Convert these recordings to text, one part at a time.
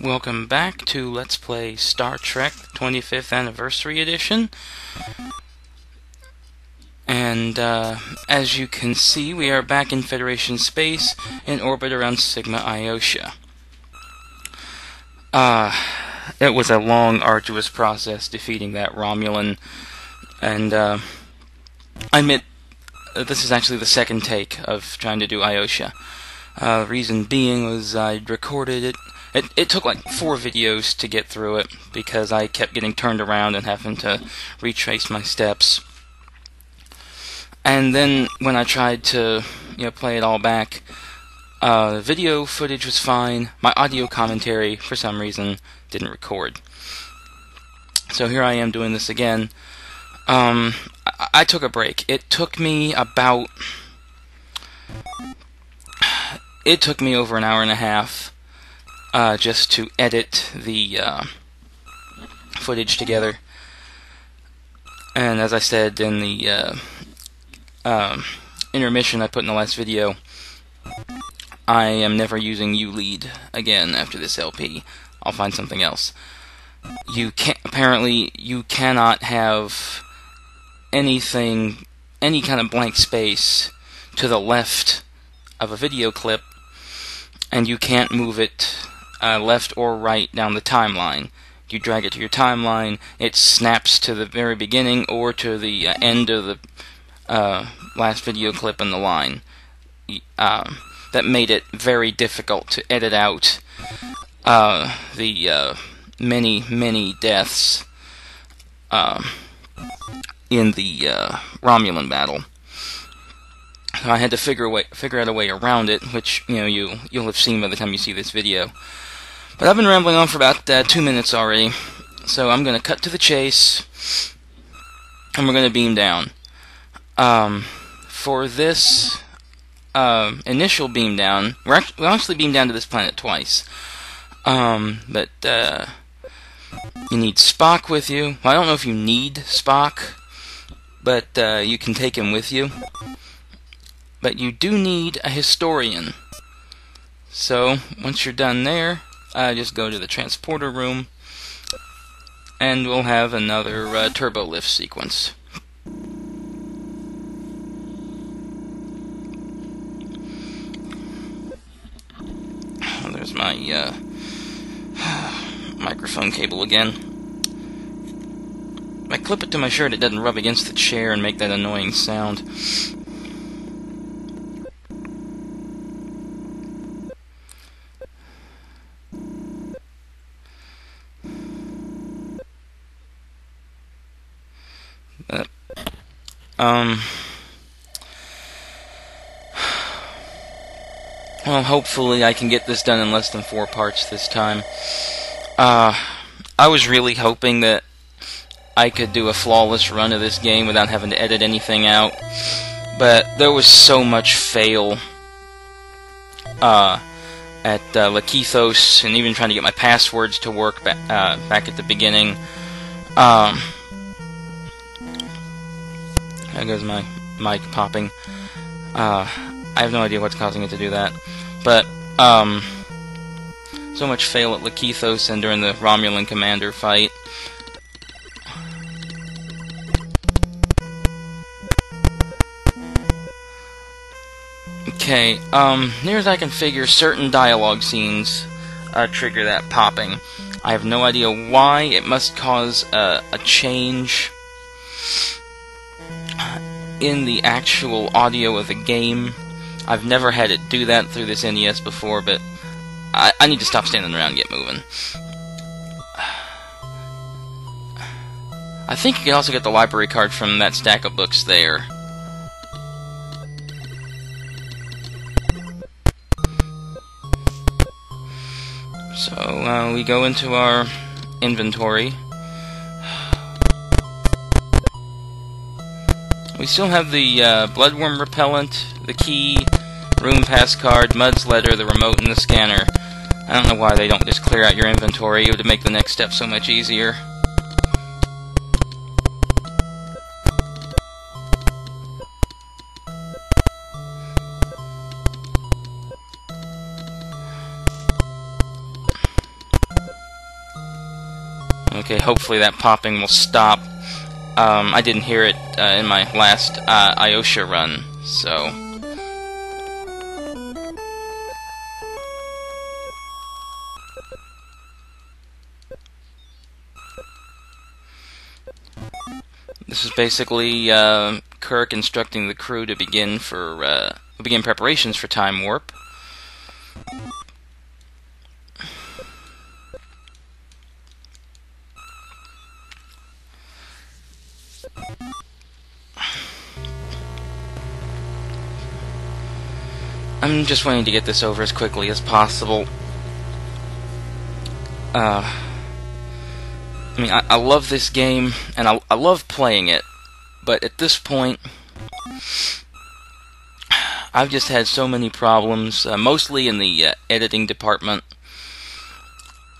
Welcome back to Let's Play Star Trek 25th Anniversary Edition. And as you can see, we are back in Federation space in orbit around Sigma Iotia. It was a long, arduous process defeating that Romulan, and I admit this is actually the second take of trying to do Iotia. Reason being was I'd recorded it. It took like 4 videos to get through it because I kept getting turned around and having to retrace my steps. And then when I tried to, play it all back, video footage was fine. My audio commentary, for some reason, didn't record. So here I am doing this again. I took a break. It took me over an hour and a half just to edit the footage together. And as I said in the intermission I put in the last video, I am never using ULEAD again after this LP. I'll find something else. Apparently you cannot have any kind of blank space to the left of a video clip, and you can't move it left or right down the timeline. You drag it to your timeline, it snaps to the very beginning or to the end of the last video clip in the line. That made it very difficult to edit out the many deaths in the Romulan battle. So I had to figure out a way around it, which you'll have seen by the time you see this video. But I've been rambling on for about 2 minutes already, so I'm going to cut to the chase, and we're going to beam down. For this initial beam down, we'll actually beam down to this planet twice. But you need Spock with you. Well, I don't know if you need Spock, but you can take him with you. But you do need a historian. So once you're done there, just go to the transporter room, and we'll have another turbo lift sequence. There's my microphone cable again. If I clip it to my shirt, it doesn't rub against the chair and make that annoying sound. Well, hopefully I can get this done in less than 4 parts this time. I was really hoping that I could do a flawless run of this game without having to edit anything out, but there was so much fail at Lakeithos, and even trying to get my passwords to work back at the beginning. There goes my mic popping. I have no idea what's causing it to do that. But, so much fail at Lakeithos and during the Romulan commander fight. Okay, near as I can figure, certain dialogue scenes trigger that popping. I have no idea why. It must cause a change in the actual audio of the game. I've never had it do that through this NES before, but I need to stop standing around and get moving. I think you can also get the library card from that stack of books there. So, we go into our inventory. We still have the bloodworm repellent, the key, room pass card, Mud's letter, the remote, and the scanner. I don't know why they don't just clear out your inventory. It would make the next step so much easier. Okay, hopefully that popping will stop. I didn't hear it in my last Iotia run, so... This is basically Kirk instructing the crew to begin preparations for time warp. I'm just wanting to get this over as quickly as possible. I mean, I love this game, and I love playing it, but at this point, I've just had so many problems, mostly in the editing department.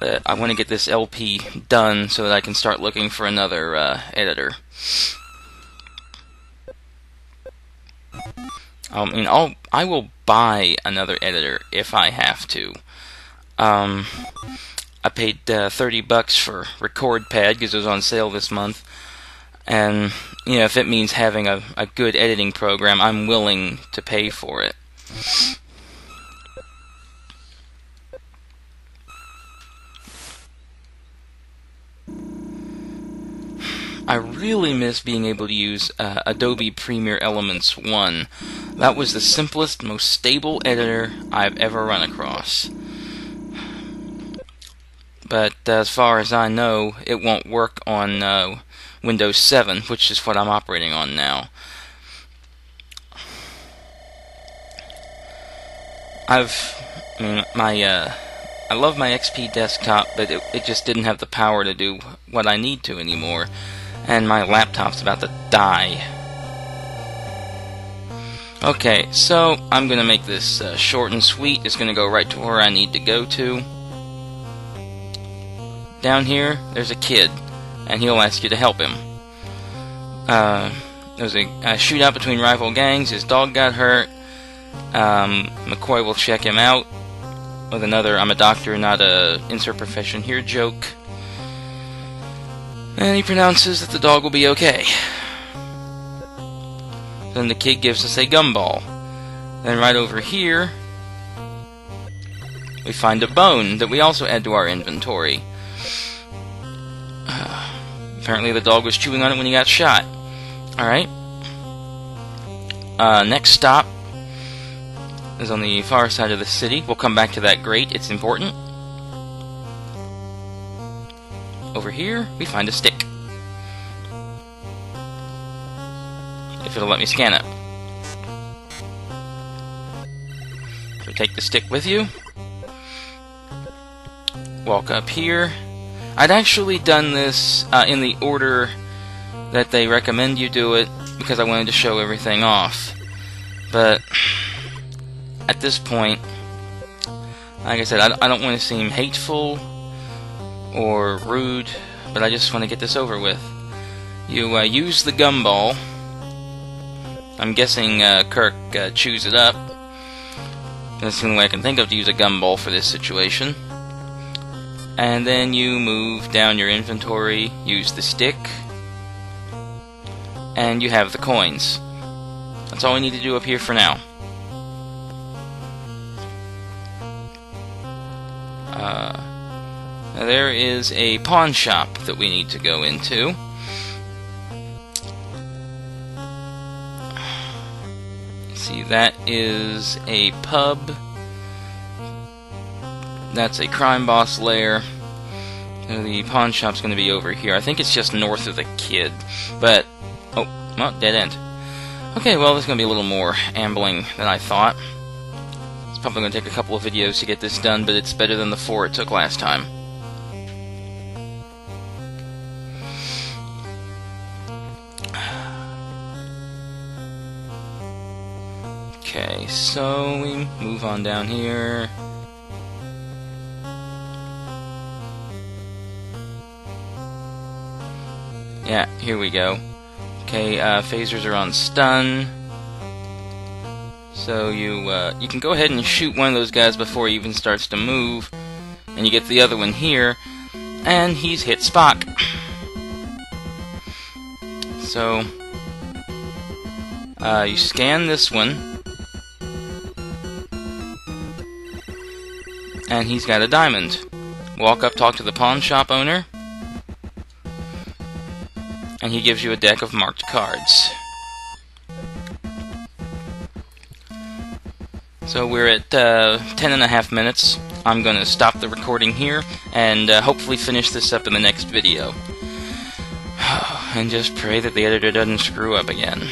I want to get this LP done so that I can start looking for another editor. I mean, I will buy another editor if I have to. I paid $30 for Record Pad because it was on sale this month, and you know, if it means having a good editing program, I'm willing to pay for it. I really miss being able to use Adobe Premiere Elements 1. That was the simplest, most stable editor I've ever run across. But as far as I know, it won't work on Windows 7, which is what I'm operating on now. I love my XP desktop, but it just didn't have the power to do what I need to anymore. And my laptop's about to die. Okay, so I'm going to make this short and sweet. It's going to go right to where I need to go to. Down here, there's a kid, and he'll ask you to help him. There's a shootout between rival gangs. His dog got hurt. McCoy will check him out with another "I'm a doctor, not a insert profession here" joke. And he pronounces that the dog will be okay. Then the kid gives us a gumball. Then right over here, we find a bone that we also add to our inventory. Apparently the dog was chewing on it when he got shot. Alright. Next stop is on the far side of the city. We'll come back to that grate. It's important. Over here, we find a stick. If it'll let me scan it. So take the stick with you. Walk up here. I'd actually done this in the order that they recommend you do it because I wanted to show everything off. But at this point, like I said, I don't want to seem hateful or rude, but I just want to get this over with. You use the gumball. I'm guessing Kirk chews it up. That's the only way I can think of to use a gumball for this situation. And then you move down your inventory, use the stick, and you have the coins. That's all we need to do up here for now. There is a pawn shop that we need to go into. See, that is a pub. That's a crime boss lair. The pawn shop's going to be over here. I think it's just north of the kid. But, oh, well, dead end. Okay, well, there's going to be a little more ambling than I thought. It's probably going to take a couple of videos to get this done, but it's better than the 4 it took last time. Okay, so we move on down here. Yeah, here we go. Okay, phasers are on stun. So you can go ahead and shoot one of those guys before he even starts to move, and you get the other one here. And he's hit Spock. So, you scan this one, and he's got a diamond. Walk up, talk to the pawn shop owner, and he gives you a deck of marked cards. So we're at 10.5 minutes. I'm going to stop the recording here and hopefully finish this up in the next video. And just pray that the editor doesn't screw up again.